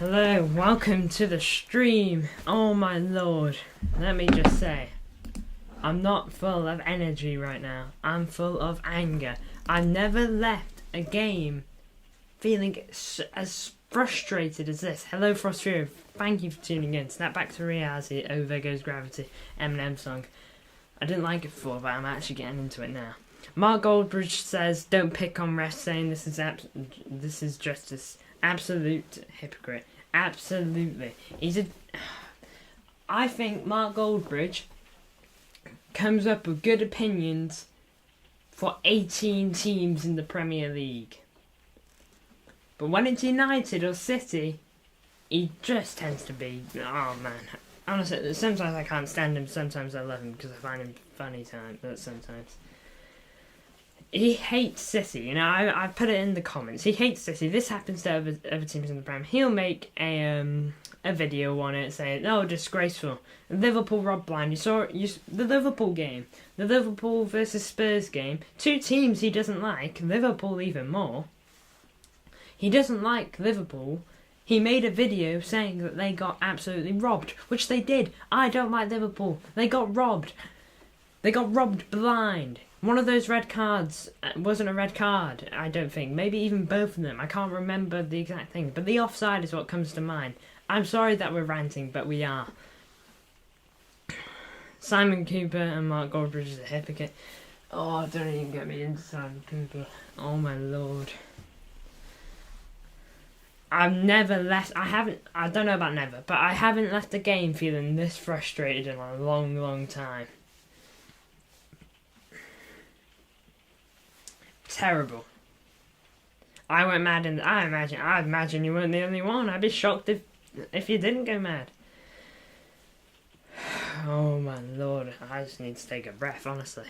Hello, welcome to the stream. Oh my lord, let me just say, I'm not full of energy right now. I'm full of anger. I've never left a game feeling as frustrated as this. Hello Frostfury, thank you for tuning in. Snap back to reality, oh there goes gravity, Eminem song. I didn't like it before, but I'm actually getting into it now. Mark Goldbridge says, don't pick on refs, saying this is justice. Absolute hypocrite. Absolutely. I think Mark Goldbridge comes up with good opinions for 18 teams in the Premier League. But when it's United or City, he just tends to be, oh man. Honestly, sometimes I can't stand him, sometimes I love him because I find him funny sometimes. He hates City, you know, I put it in the comments. He hates City. This happens to other teams in the Prem. He'll make a video on it saying, oh, disgraceful. Liverpool robbed blind. You saw the Liverpool game. The Liverpool versus Spurs game. Two teams he doesn't like. Liverpool even more. He doesn't like Liverpool. He made a video saying that they got absolutely robbed, which they did. I don't like Liverpool. They got robbed. They got robbed blind. One of those red cards wasn't a red card, I don't think. Maybe even both of them. I can't remember the exact thing. But the offside is what comes to mind. I'm sorry that we're ranting, but we are. Simon Cooper and Mark Goldbridge is a hypocrite. Oh, don't even get me into Simon Cooper. Oh my lord. I don't know about never, but I haven't left the game feeling this frustrated in a long, long time. Terrible. I went mad I imagine you weren't the only one. I'd be shocked if you didn't go mad. Oh my lord, I just need to take a breath, honestly.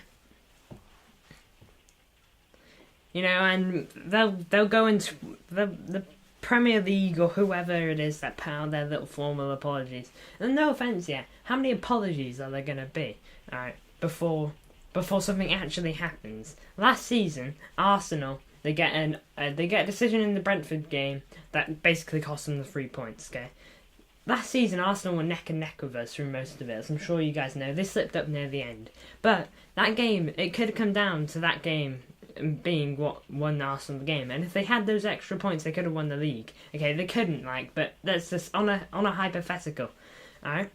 You know, and they'll go into the Premier League or whoever it is that put out their little formal apologies. And no offence yet, how many apologies are there gonna be? Alright, before something actually happens. Last season, Arsenal, they get a decision in the Brentford game that basically cost them the 3 points, okay? Last season, Arsenal were neck and neck with us through most of it, as I'm sure you guys know. They slipped up near the end. But that game, it could have come down to that game being what won Arsenal the game. And if they had those extra points, they could have won the league. Okay, they couldn't, but that's just on a hypothetical. Alright?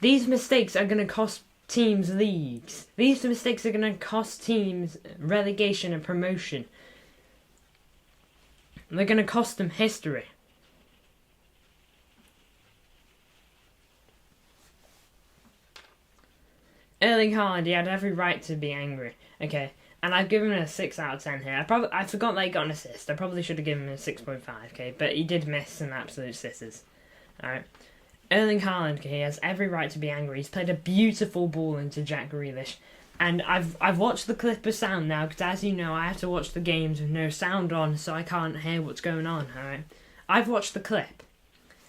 These mistakes are going to cost teams leagues. These mistakes are going to cost teams relegation and promotion. They're going to cost them history. Erling Haaland, he had every right to be angry. Okay, and I've given him a 6 out of 10 here. I forgot that he got an assist. I probably should have given him a 6.5, okay? But he did miss some absolute sitters. Alright. Erling Haaland, he has every right to be angry. He's played a beautiful ball into Jack Grealish. And I've watched the clip of sound now, because as you know, I have to watch the games with no sound on, so I can't hear what's going on, alright? I've watched the clip.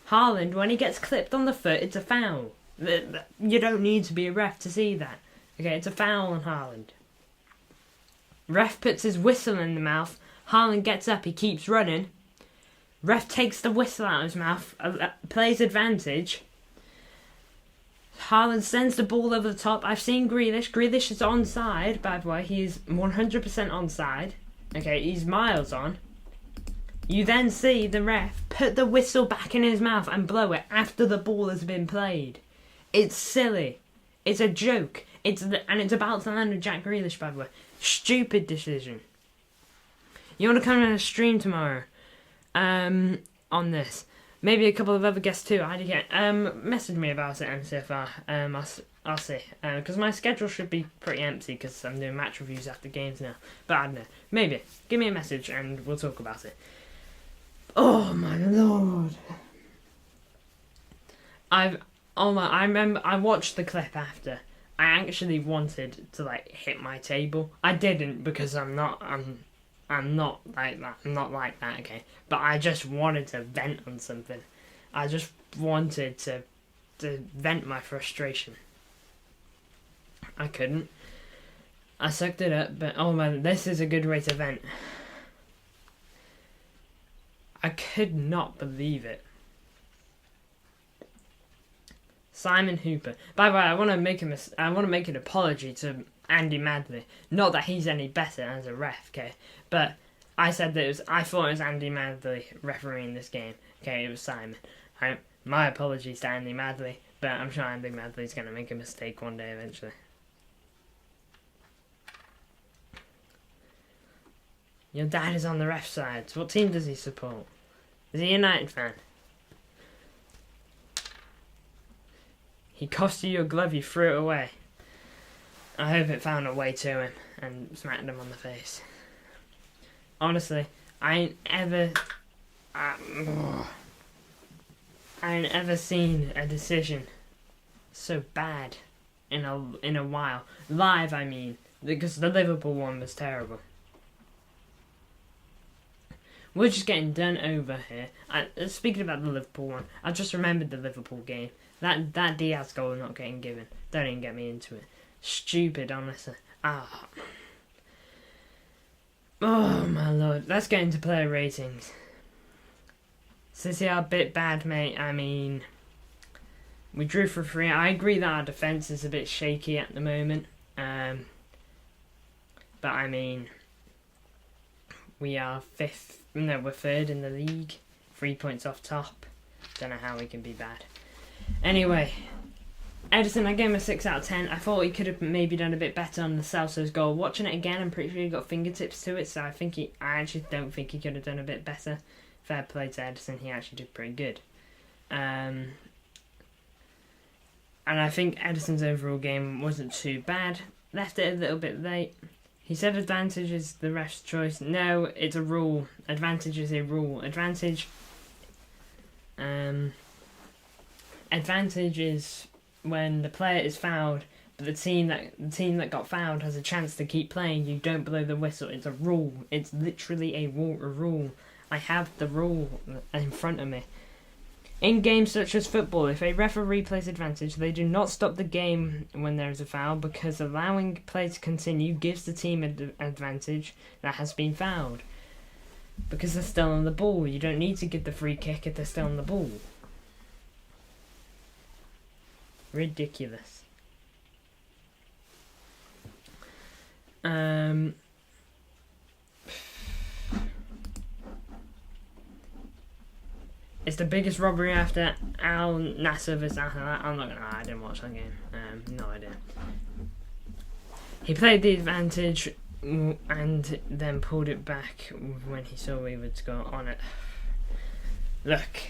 Haaland, when he gets clipped on the foot, it's a foul. You don't need to be a ref to see that. Okay, it's a foul on Haaland. Ref puts his whistle in the mouth. Haaland gets up, he keeps running. Ref takes the whistle out of his mouth, plays advantage. Haaland sends the ball over the top. I've seen Grealish. Grealish is onside, by the way. He's 100% onside. Okay, he's miles on. You then see the ref put the whistle back in his mouth and blow it after the ball has been played. It's silly. It's a joke. It's about to land with Jack Grealish, by the way. Stupid decision. You want to come on a stream tomorrow? On this. Maybe a couple of other guests too. Message me about it, MCFR. I'll see. Because my schedule should be pretty empty because I'm doing match reviews after games now. But I don't know. Maybe. Give me a message and we'll talk about it. Oh my lord. I remember I watched the clip after. I actually wanted to hit my table. I didn't because I'm not like that. I'm not like that, okay? But I just wanted to vent on something. I just wanted to vent my frustration. I couldn't. I sucked it up, but oh man, this is a good way to vent. I could not believe it. Simon Hooper. By the way, I want to make an apology to Andy Madley. Not that he's any better as a ref, okay? But I said that I thought it was Andy Madley refereeing this game. Okay, it was Simon. Right? My apologies to Andy Madley, but I'm sure Andy Madley's going to make a mistake one day eventually. Your dad is on the ref side. So what team does he support? Is he a United fan? He cost you your glove, you threw it away. I hope it found a way to him and smacked him on the face. Honestly, I ain't ever seen a decision so bad in a while. Live, I mean, because the Liverpool one was terrible. We're just getting done over here. Speaking about the Liverpool one, I just remembered the Liverpool game. That Diaz goal not getting given. Don't even get me into it. Stupid, honestly. Oh my lord. Let's get into player ratings. City are a bit bad, mate. I mean, we drew for 3. I agree that our defence is a bit shaky at the moment. But I mean, we are 5th. No, we're 3rd in the league. 3 points off top. Don't know how we can be bad. Anyway, Ederson, I gave him a 6 out of 10. I thought he could have maybe done a bit better on the Celso's goal. Watching it again, I'm pretty sure he got fingertips to it, so I actually don't think he could have done a bit better. Fair play to Ederson, he actually did pretty good. And I think Ederson's overall game wasn't too bad. Left it a little bit late. He said advantage is the ref's choice. No, it's a rule. Advantage is a rule. Advantage is when the player is fouled, but the team that got fouled has a chance to keep playing. You don't blow the whistle. It's a rule. It's literally a rule. I have the rule in front of me. In games such as football, if a referee plays advantage, they do not stop the game when there is a foul, because allowing play to continue gives the team an advantage that has been fouled. Because they're still on the ball. You don't need to give the free kick if they're still on the ball. Ridiculous. It's the biggest robbery after Al Nassr vs Al Hilal. I'm not gonna lie, I didn't watch that game. No idea. He played the advantage and then pulled it back when he saw we would score on it. Look,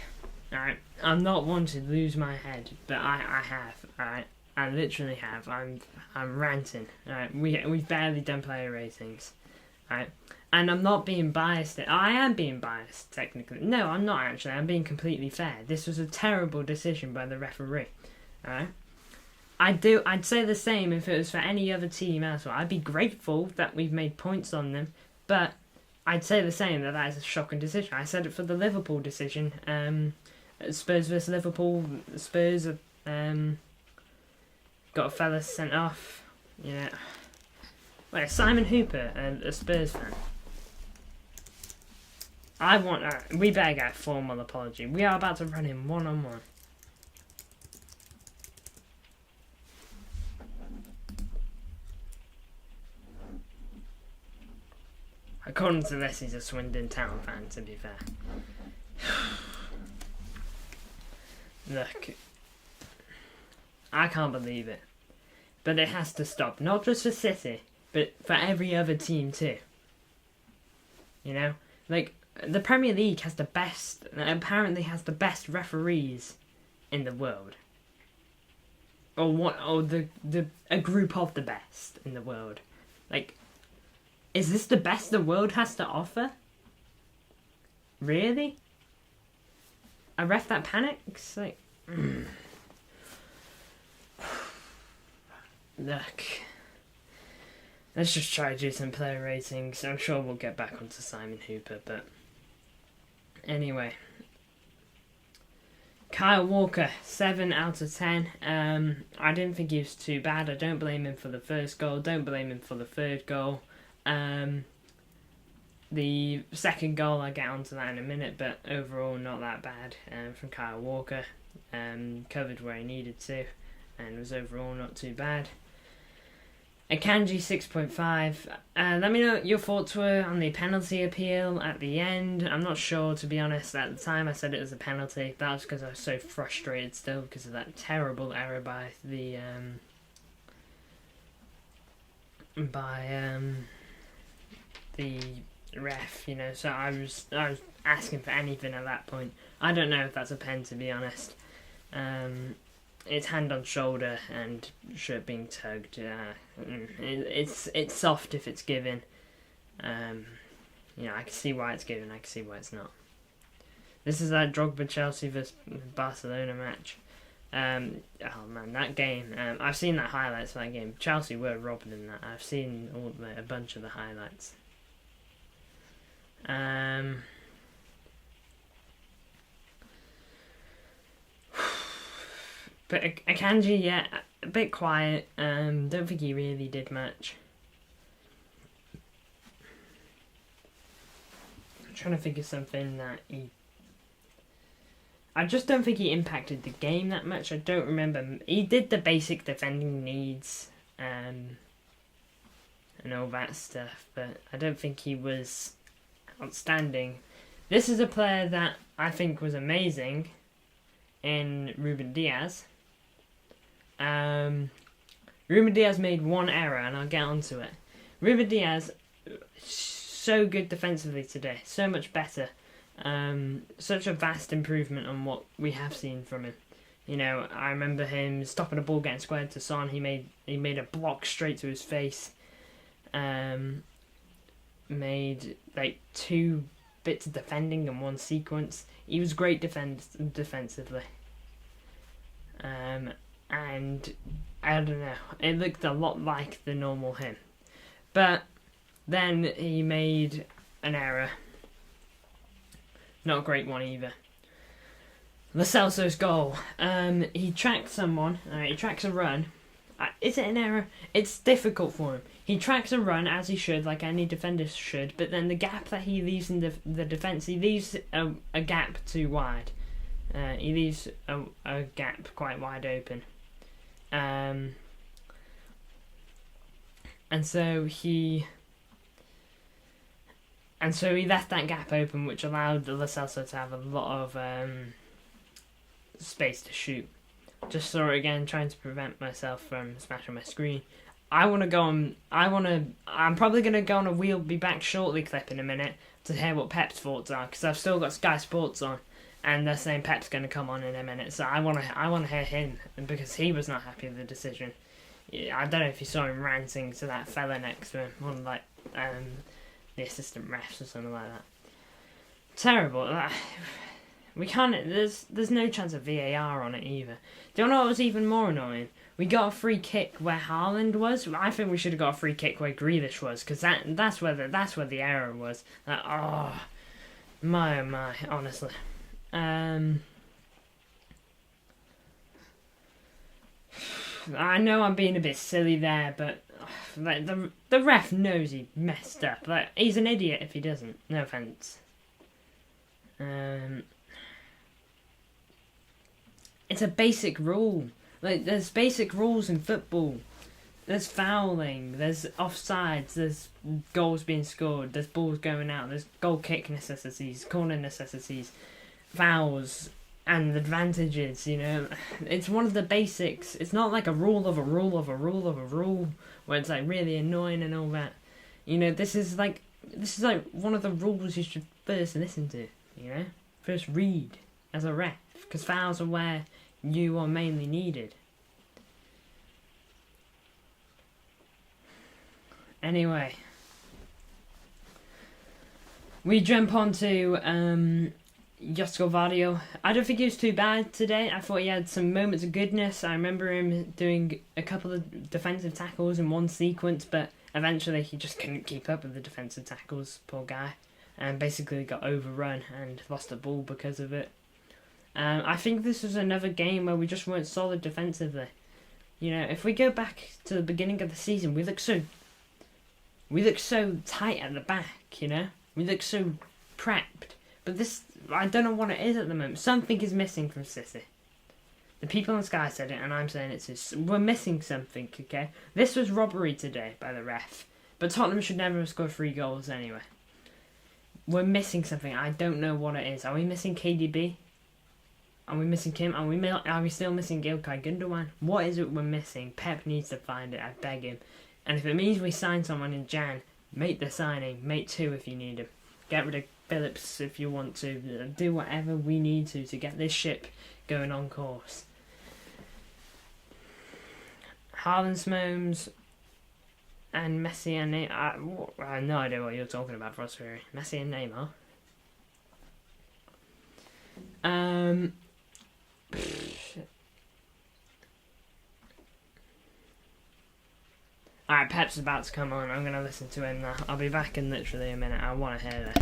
alright, I'm not one to lose my head, but I have, alright. I literally have. I'm ranting. Alright, we've barely done player ratings. Alright. And I'm not being biased. I am being biased, technically. No, I'm not actually. I'm being completely fair. This was a terrible decision by the referee. Alright? I'd say the same if it was for any other team as well. I'd be grateful that we've made points on them, but I'd say the same that is a shocking decision. I said it for the Liverpool decision. Spurs versus Liverpool. Spurs got a fella sent off. Yeah. Wait, Simon Hooper, a Spurs fan. We better get a formal apology. We are about to run him one-on-one. According to this, he's a Swindon Town fan, to be fair. Look, I can't believe it. But it has to stop. Not just for City, but for every other team too. You know? Like, the Premier League has apparently has the best referees in the world. Or a group of the best in the world. Like, is this the best the world has to offer? Really? A ref that panics? Like, Look. Let's just try to do some player ratings. I'm sure we'll get back onto Simon Hooper, but anyway. Kyle Walker, 7 out of 10. I didn't think he was too bad. I don't blame him for the first goal. Don't blame him for the third goal. The The second goal, I'll get onto that in a minute, but overall not that bad from Kyle Walker. Covered where he needed to, and was overall not too bad. Akanji 6.5. Let me know what your thoughts were on the penalty appeal at the end. I'm not sure, to be honest. At the time I said it was a penalty. That was because I was so frustrated still because of that terrible error by the ref, you know. So I was asking for anything at that point. I don't know if that's a pen, to be honest. It's hand on shoulder and shirt being tugged. It's soft if it's given. I can see why it's given. I can see why it's not. This is that Drogba Chelsea vs Barcelona match. Oh man, that game. I've seen the highlights of that game. Chelsea were robbed in that. I've seen a bunch of the highlights. But Akanji, yeah, a bit quiet. Don't think he really did much. I'm trying to think of something that I just don't think he impacted the game that much. I don't remember. He did the basic defending needs and all that stuff, but I don't think he was outstanding. This is a player that I think was amazing in Ruben Diaz. Ruben Diaz made one error, and I'll get onto it. Ruben Diaz, so good defensively today, so much better. Such a vast improvement on what we have seen from him. You know, I remember him stopping a ball getting squared to Son. He made a block straight to his face. Made like 2 bits of defending in one sequence. He was great defensively. And I don't know, it looked a lot like the normal him. But then he made an error. Not a great one either. Lo Celso's goal. He tracks someone. He tracks a run. Is it an error? It's difficult for him. He tracks a run as he should, like any defender should, but then the gap that he leaves in the defence, he leaves a gap too wide. He leaves a gap quite wide open. And so he left that gap open, which allowed Lo Celso to have a lot of space to shoot. Just saw it again, trying to prevent myself from smashing my screen. I'm probably going to go on a We'll Be Back Shortly clip in a minute to hear what Pep's thoughts are, because I've still got Sky Sports on, and they're saying Pep's going to come on in a minute, so I want to hear him, because he was not happy with the decision. I don't know if you saw him ranting to that fella next to him, one of the assistant refs or something like that. Terrible. We can't. There's no chance of VAR on it either. Do you know what was even more annoying? We got a free kick where Haaland was. I think we should have got a free kick where Grealish was, because that's where the error was. My, honestly. I know I'm being a bit silly there, but the ref knows he messed up. He's an idiot if he doesn't. No offense. It's a basic rule. There's basic rules in football. There's fouling, there's offsides, there's goals being scored, there's balls going out, there's goal kick necessities, corner necessities, fouls, and advantages, you know. It's one of the basics. It's not like a rule of a rule of a rule of a rule, where it's like really annoying and all that. You know, this is like one of the rules you should first listen to, you know? First read as a ref, because fouls are where you are mainly needed. Anyway, we jump on to Josko Vardio. I don't think he was too bad today. I thought he had some moments of goodness. I remember him doing a couple of defensive tackles in one sequence, but eventually he just couldn't keep up with the defensive tackles, poor guy, and basically got overrun and lost the ball because of it. I think this was another game where we just weren't solid defensively. You know, if we go back to the beginning of the season, we look so tight at the back, you know? We look so prepped. But this, I don't know what it is at the moment. Something is missing from City. The people in the sky said it, and I'm saying we're missing something, okay? This was robbery today by the ref. But Tottenham should never have scored 3 goals anyway. We're missing something. I don't know what it is. Are we missing KDB? Are we missing Kim? Are we still missing Ilkay Gundogan? What is it we're missing? Pep needs to find it. I beg him. And if it means we sign someone in Jan, make the signing. Make 2 if you need him. Get rid of Phillips if you want to. Do whatever we need to get this ship going on course. Haaland, Smones, and Messi and Neymar. I have no idea what you're talking about, Frostberry. Messi and Neymar. Alright, Pep's about to come on. I'm going to listen to him now. I'll be back in literally a minute. I want to hear this.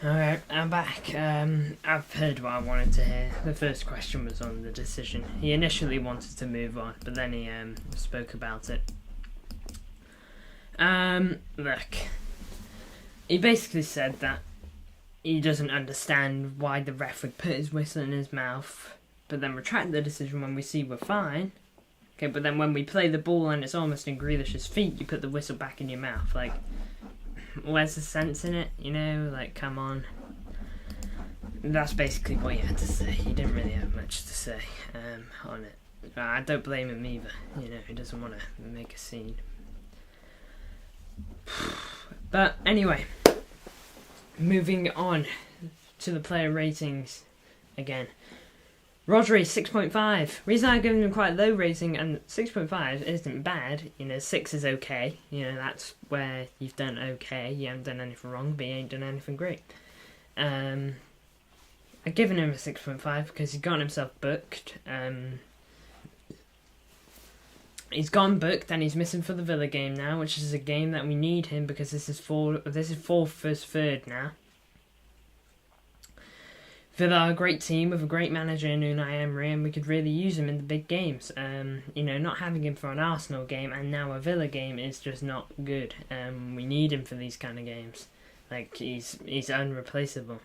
Alright, I'm back. I've heard what I wanted to hear. The first question was on the decision. He initially wanted to move on, but then he spoke about it. Look. He basically said that he doesn't understand why the ref would put his whistle in his mouth, but then retract the decision when we see we're fine. Okay, but then when we play the ball and it's almost in Grealish's feet, you put the whistle back in your mouth. Like, where's the sense in it? You know, like, come on. That's basically what he had to say. He didn't really have much to say on it. But I don't blame him either. You know, he doesn't want to make a scene. But anyway, moving on to the player ratings again. Rodri, 6.5. Reason I'm giving him quite a low rating, and 6.5 isn't bad. You know, 6 is okay. You know, that's where you've done okay. You haven't done anything wrong, but you ain't done anything great. I've given him a 6.5 because he's gotten himself booked. He's gone booked and he's missing for the Villa game now, which is a game that we need him because this is fourth versus third now. Villa are a great team with a great manager in Unai Emery, and we could really use him in the big games. Not having him for an Arsenal game and now a Villa game is just not good. We need him for these kind of games. Like, he's unreplaceable.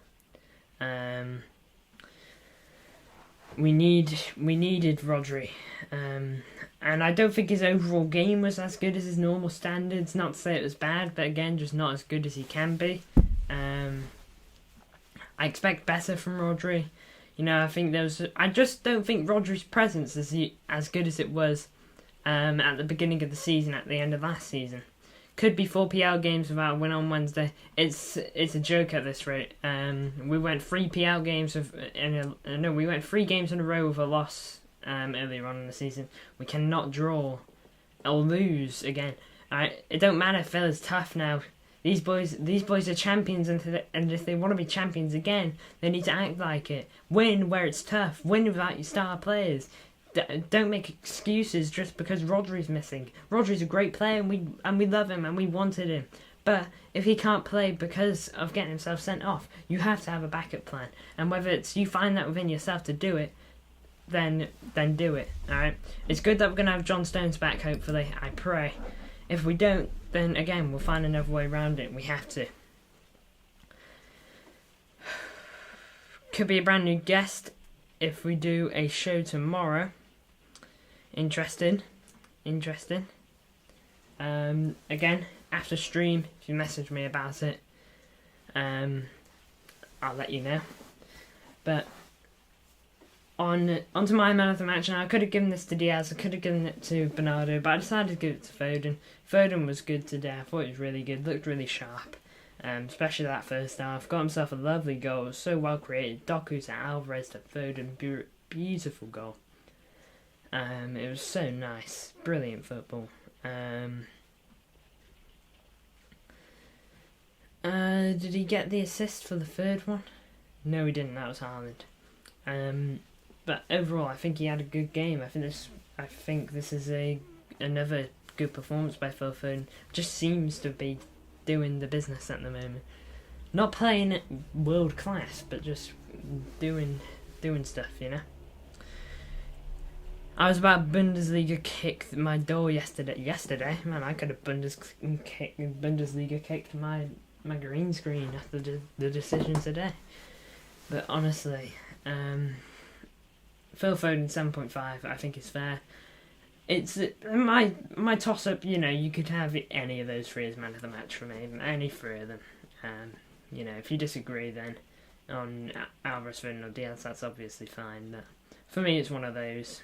We needed Rodri. And I don't think his overall game was as good as his normal standards. Not to say it was bad, but again, just not as good as he can be. I expect better from Rodri. I just don't think Rodri's presence is as good as it was at the beginning of the season, at the end of last season. Could be 4 PL games without a win on Wednesday. It's a joke at this rate. We went 3 PL games we went 3 games in a row with a loss earlier on in the season. We cannot draw or lose again. It don't matter if Villa's tough now. These boys are champions, and if they want to be champions again, they need to act like it. Win where it's tough. Win without your star players. Don't make excuses just because Rodri's missing. Rodri's a great player, and we love him, and we wanted him. But if he can't play because of getting himself sent off, you have to have a backup plan. And whether it's you find that within yourself to do it, then do it. Alright? It's good that we're going to have John Stones back, hopefully. I pray. If we don't, then again, we'll find another way around it. We have to. Could be a brand new guest if we do a show tomorrow. Interesting. Again, after stream, if you message me about it, I'll let you know. But onto my man of the match. Now, I could have given this to Diaz, I could have given it to Bernardo, but I decided to give it to Foden. Foden was good today. I thought he was really good, looked really sharp. Especially that first half. Got himself a lovely goal. It was so well created. Doku to Alvarez to Foden. Beautiful goal. It was so nice. Brilliant football. Did he get the assist for the third one? No, he didn't. That was Haaland. But overall, I think he had a good game. I think this is another good performance by Phil Foden. Just seems to be doing the business at the moment. Not playing world class, but just doing stuff, I was about Bundesliga kicked my door yesterday. Man, I could have Bundesliga kicked my green screen after the decision today. But honestly, Phil Foden 7.5 I think is fair. It's my toss up. You could have any of those 3 as man of the match for me. Any 3 of them. If you disagree, then on Alvarez, Foden, or Diaz, that's obviously fine. But for me, it's one of those.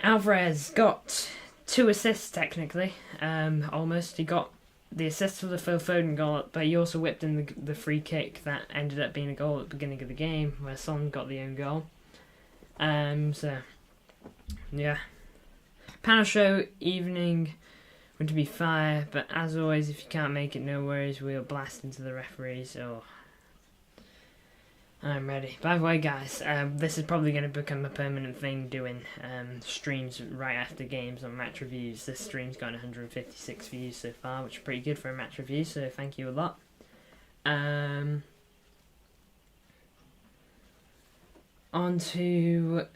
Alvarez got 2 assists technically. Almost. He got the assist for the Phil Foden goal, but he also whipped in the free kick that ended up being a goal at the beginning of the game, where Son got the own goal. Yeah. Panel show evening going to be fire, but as always, if you can't make it, no worries, we'll blast into the referees. I'm ready. By the way, guys, this is probably going to become a permanent thing, doing streams right after games on match reviews. This stream's got 156 views so far, which is pretty good for a match review, so thank you a lot. On to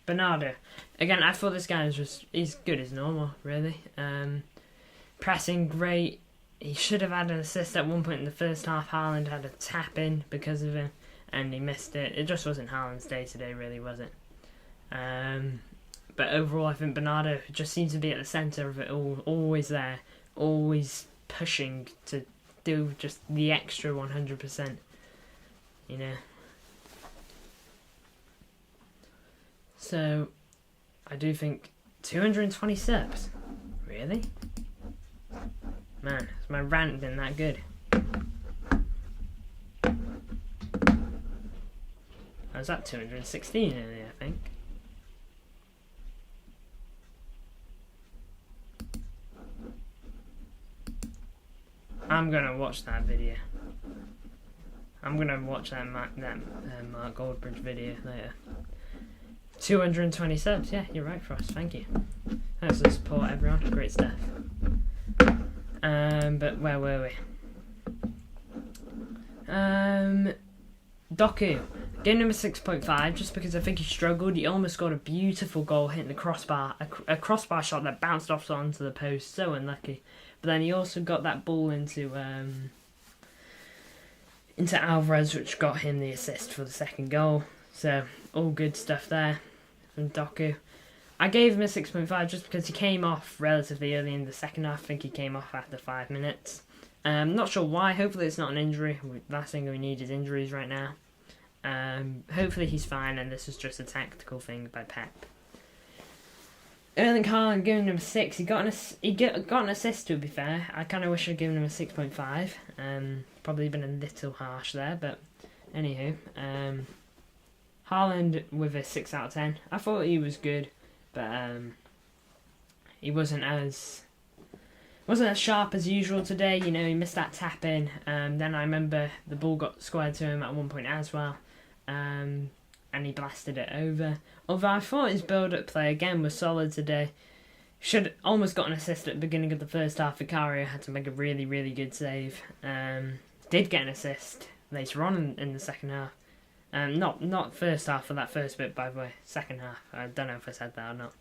Bernardo. Again, I thought this guy he's good as normal, really. Pressing great. He should have had an assist at one point in the first half. Haaland had a tap in because of him, and he missed it. It just wasn't Haaland's day today, really, was it? But overall, I think Bernardo just seems to be at the centre of it all. Always there. Always pushing to do just the extra 100%. So, I do think 220 subs. Really? Man, has my rant been that good? I was at 216 earlier, I think. I'm gonna watch that video. I'm gonna watch that Mark Goldbridge video later. 220 subs, yeah, you're right, Frost, thank you. Thanks for the support, everyone, great stuff. But where were we? Doku, gave him a 6.5 just because I think he struggled. He almost got a beautiful goal hitting the crossbar, a crossbar shot that bounced off onto the post. So unlucky. But then he also got that ball into Alvarez, which got him the assist for the second goal. So all good stuff there from Doku. I gave him a 6.5 just because he came off relatively early in the second half. I think he came off after 5 minutes. Not sure why. Hopefully it's not an injury. Last thing we need is injuries right now. Hopefully he's fine and this is just a tactical thing by Pep. Erling Haaland, giving him a 6. He got an assist, to be fair. I kind of wish I'd given him a 6.5. Probably been a little harsh there, but anywho. Haaland with a 6 out of 10. I thought he was good, but he wasn't as sharp as usual today. You know, he missed that tap in. Then I remember the ball got squared to him at one point as well. And he blasted it over. Although I thought his build-up play again was solid today. Should almost got an assist at the beginning of the first half. Vicario had to make a really, really good save. Did get an assist later on in the second half. Not first half for that first bit, by the way. Second half. I don't know if I said that or not.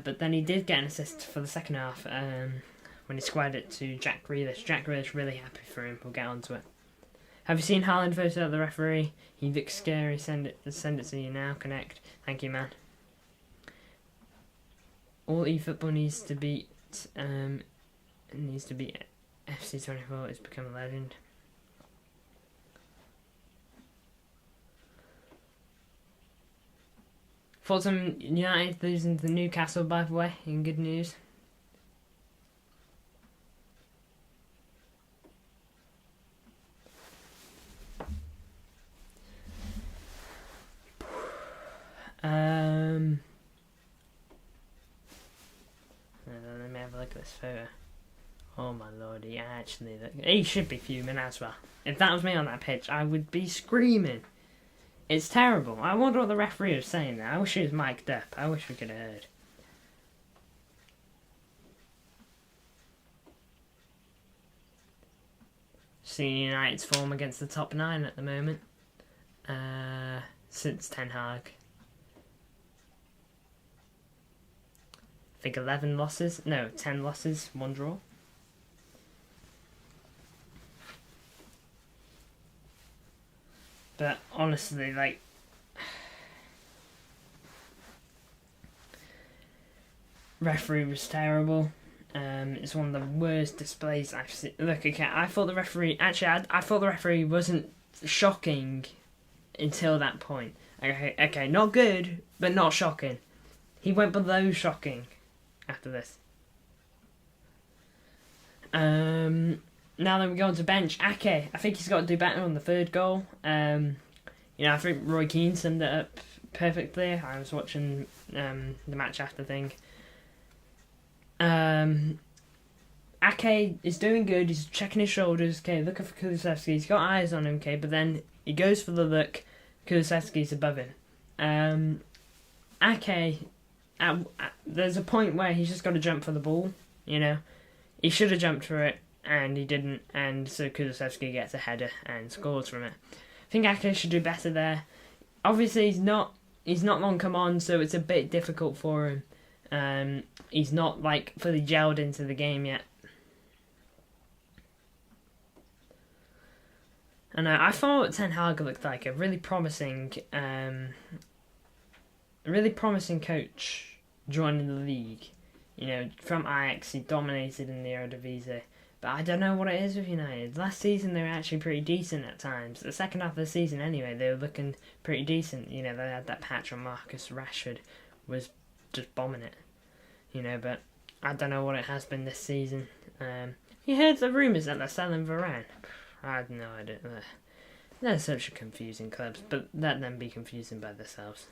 But then he did get an assist for the second half when he squared it to Jack Grealish. Jack Grealish really happy for him. We'll get on to it. Have you seen Haaland voted out the referee? He looks scary. Send it to you now. Connect. Thank you, man. All eFootball needs to beat FC24 is become a legend. Tottenham United losing to Newcastle, by the way, in good news. Let me have a look at this photo. Oh my lord, he should be fuming as well. If that was me on that pitch, I would be screaming. It's terrible. I wonder what the referee was saying there. I wish he was mic'd up. I wish we could have heard. Seeing United's form against the top 9 at the moment. Since Ten Hag. I think 11 losses. No, 10 losses, 1 draw. But honestly, like, referee was terrible. It's one of the worst displays I've seen. Look, okay, I thought the referee wasn't shocking until that point. Okay, not good, but not shocking. He went below shocking after this. Now then we go on to bench. Ake, I think he's got to do better on the third goal. I think Roy Keane summed it up perfectly. I was watching the match after thing. Ake is doing good. He's checking his shoulders. Okay, looking for Kulusevski. He's got eyes on him. Okay, but then he goes for the look. Kulusevski's above him. Ake, there's a point where he's just got to jump for the ball. You know, he should have jumped for it. And he didn't, and so Kulusevski gets a header and scores from it. I think Ake should do better there. Obviously, he's not long come on, so it's a bit difficult for him. He's not like fully gelled into the game yet. And I thought Ten Hag looked like a really promising coach joining the league. You know, from Ajax, he dominated in the Eredivisie. But I don't know what it is with United. Last season they were actually pretty decent at times. The second half of the season anyway, they were looking pretty decent. You know, they had that patch on Marcus Rashford was just bombing it. You know, but I don't know what it has been this season. You heard the rumours that they're selling Varane. I had no idea. They're such a confusing clubs, but let them be confusing by themselves.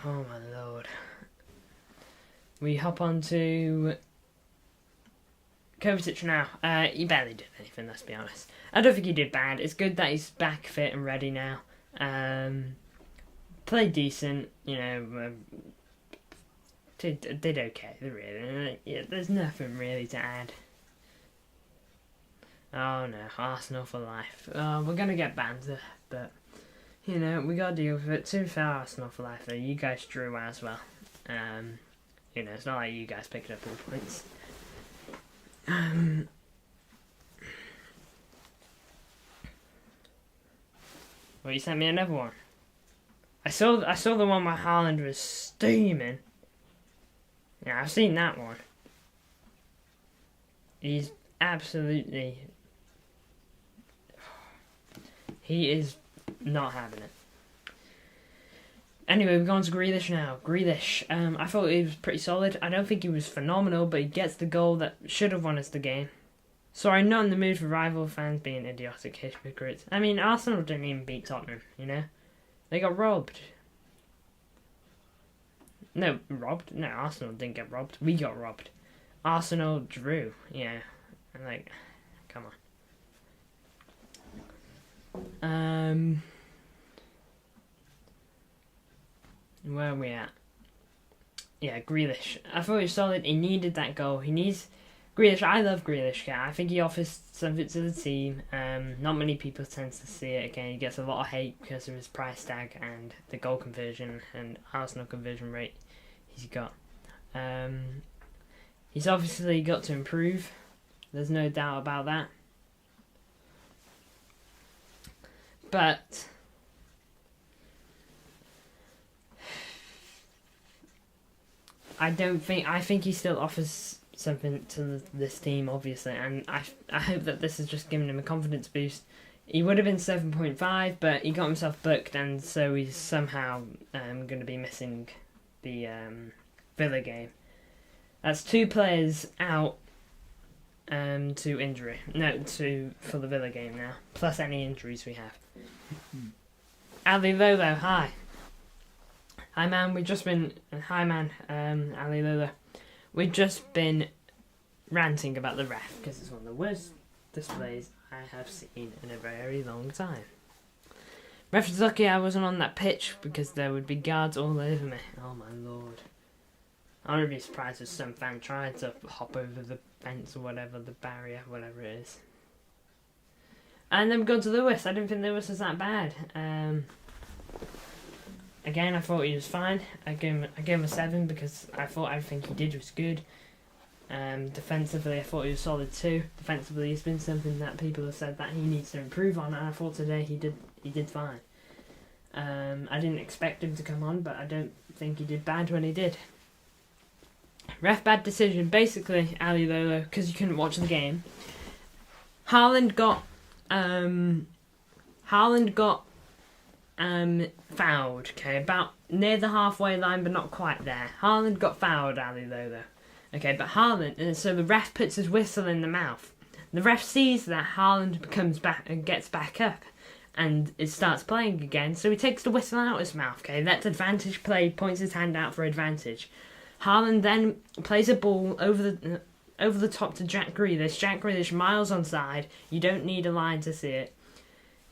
Oh my lord. We hop on to Kovacic now. He barely did anything, let's be honest. I don't think he did bad. It's good that he's back fit and ready now. Played decent, you know. Did okay, really. Yeah, there's nothing really to add. Oh no, Arsenal for life. We're gonna get banned, but you know we gotta deal with it. To be fair, Arsenal for life. Though you guys drew as well. You know it's not like you guys picked up all the points. Well, you sent me another one. I saw the one where Haaland was steaming. Yeah, I've seen that one. He's absolutely... He is not having it. Anyway, we're going to Grealish now. Grealish, I thought he was pretty solid. I don't think he was phenomenal, but he gets the goal that should have won us the game. Sorry, not in the mood for rival fans being idiotic hypocrites. I mean, Arsenal didn't even beat Tottenham, you know? They got robbed. No, robbed? No, Arsenal didn't get robbed. We got robbed. Arsenal drew, yeah. Like, come on. Where are we at? Yeah, Grealish. I thought he was solid. He needed that goal. He needs... Grealish, I love Grealish. I think he offers something to the team. Not many people tend to see it. Again, he gets a lot of hate because of his price tag and the goal conversion and Arsenal conversion rate he's got. He's obviously got to improve. There's no doubt about that. But I think he still offers something to this team, obviously, and I hope that this has just given him a confidence boost. He would have been 7.5, but he got himself booked, and so he's somehow going to be missing the Villa game. That's 2 players out to injury. No, for the Villa game now, plus any injuries we have. Ali Lolo, hi. Hi man, Ali Lolo. We've just been ranting about the ref because it's one of the worst displays I have seen in a very long time. Ref was lucky I wasn't on that pitch because there would be guards all over me. Oh my lord. I wouldn't be surprised if some fan tried to hop over the fence or whatever, the barrier, whatever it is. And then we go to Lewis. I didn't think Lewis was that bad. Again, I thought he was fine. I gave him a 7 because I thought everything he did was good. Defensively, I thought he was solid too. Defensively, it's been something that people have said that he needs to improve on, and I thought today he did fine. I didn't expect him to come on, but I don't think he did bad when he did. Ref bad decision, basically, Ali Lolo, because you couldn't watch the game. Haaland got fouled, okay, about near the halfway line, but not quite there. Haaland got fouled, Ali Lolo. Okay, but Haaland, so the ref puts his whistle in the mouth. The ref sees that Haaland comes back and gets back up, and it starts playing again, so he takes the whistle out of his mouth, okay, that's advantage play, points his hand out for advantage. Haaland then plays a ball over the top to Jack Grealish. Jack Grealish miles onside. You don't need a line to see it.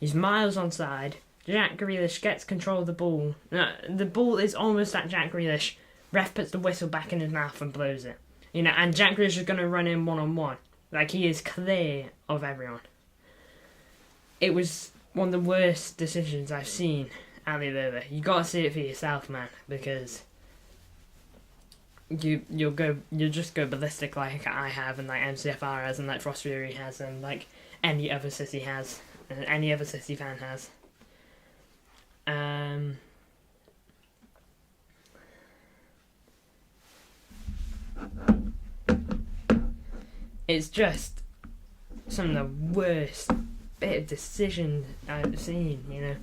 He's miles onside. Jack Grealish gets control of the ball. The ball is almost at Jack Grealish. Ref puts the whistle back in his mouth and blows it. You know, and Jack Grealish is going to run in one-on-one. Like, he is clear of everyone. It was one of the worst decisions I've seen, Ali Lolo. You got to see it for yourself, man, because you'll just go ballistic like I have, and like MCFR has, and like Frost Fury has, and like any other City has, and any other City fan has. It's just some of the worst bit of decision I've seen, you know.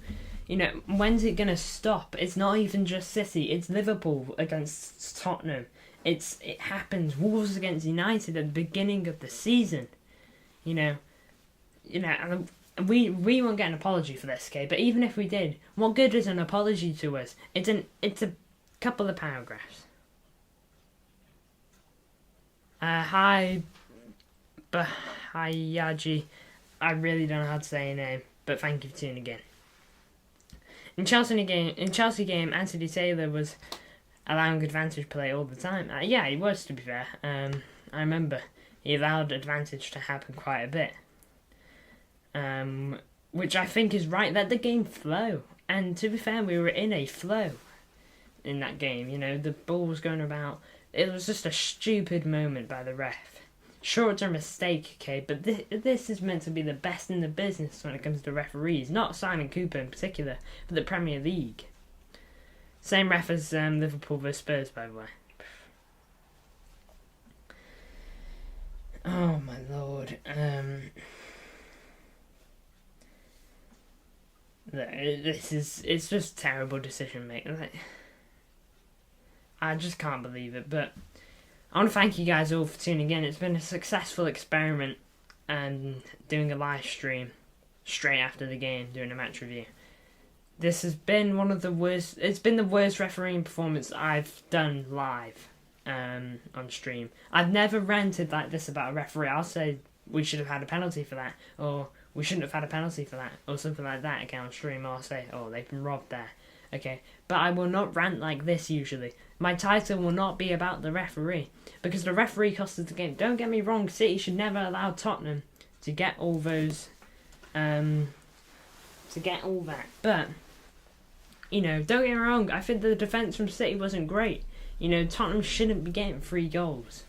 You know, when's it gonna stop? It's not even just City, it's Liverpool against Tottenham. It happens. Wolves against United at the beginning of the season. You know, and we won't get an apology for this, okay? But even if we did, what good is an apology to us? It's a couple of paragraphs. Hi, Bahayaji. I really don't know how to say your name, but thank you for tuning in. In Chelsea game, Anthony Taylor was allowing advantage play all the time. Yeah, he was, to be fair. I remember he allowed advantage to happen quite a bit. which I think is right. Let the game flow. And to be fair, we were in a flow in that game. The ball was going about. It was just a stupid moment by the ref. Sure, it's a mistake, okay, but this is meant to be the best in the business when it comes to referees. Not Simon Cooper in particular, but the Premier League. Same ref as Liverpool vs Spurs, by the way. Oh my lord. It's just terrible decision making. I just can't believe it. But I want to thank you guys all for tuning in. It's been a successful experiment and doing a live stream straight after the game, doing a match review. This has been one of the worst. It's been the worst refereeing performance I've done live on stream. I've never ranted like this about a referee. I'll say we should have had a penalty for that, or we shouldn't have had a penalty for that, or something like that. Okay, on stream, or I'll say, oh, they've been robbed there. Okay, but I will not rant like this usually. My title will not be about the referee, because the referee cost us the game. Don't get me wrong, City should never allow Tottenham to get all those, to get all that. But, don't get me wrong, I think the defence from City wasn't great. Tottenham shouldn't be getting 3 goals.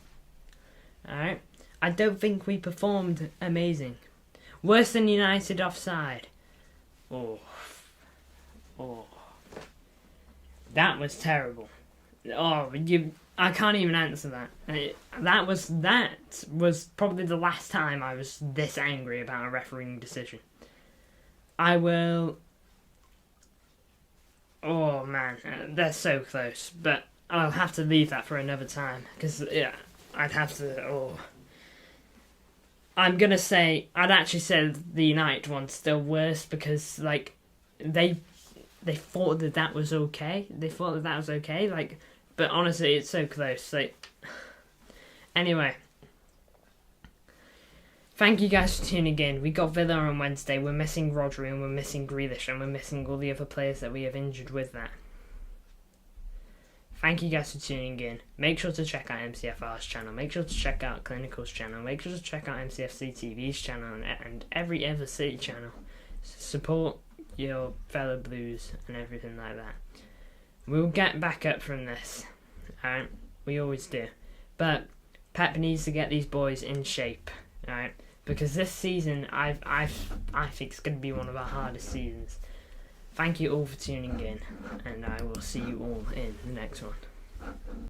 Alright? I don't think we performed amazing. Worse than United offside. Oh. That was terrible. I can't even answer that. That was probably the last time I was this angry about a refereeing decision. I will... Oh man, they're so close. But I'll have to leave that for another time. Because, I'd have to... I'm going to say... I'd actually say the United one's still worse because, they thought that was okay. But honestly, it's so close. Anyway. Thank you guys for tuning in. We got Villa on Wednesday. We're missing Rodri and we're missing Grealish and we're missing all the other players that we have injured with that. Thank you guys for tuning in. Make sure to check out MCFR's channel. Make sure to check out Clinical's channel. Make sure to check out MCFC TV's channel and every other City channel. Support your fellow Blues and everything like that. We'll get back up from this. Alright? We always do. But Pep needs to get these boys in shape. Alright? Because this season I think it's going to be one of our hardest seasons. Thank you all for tuning in, and I will see you all in the next one.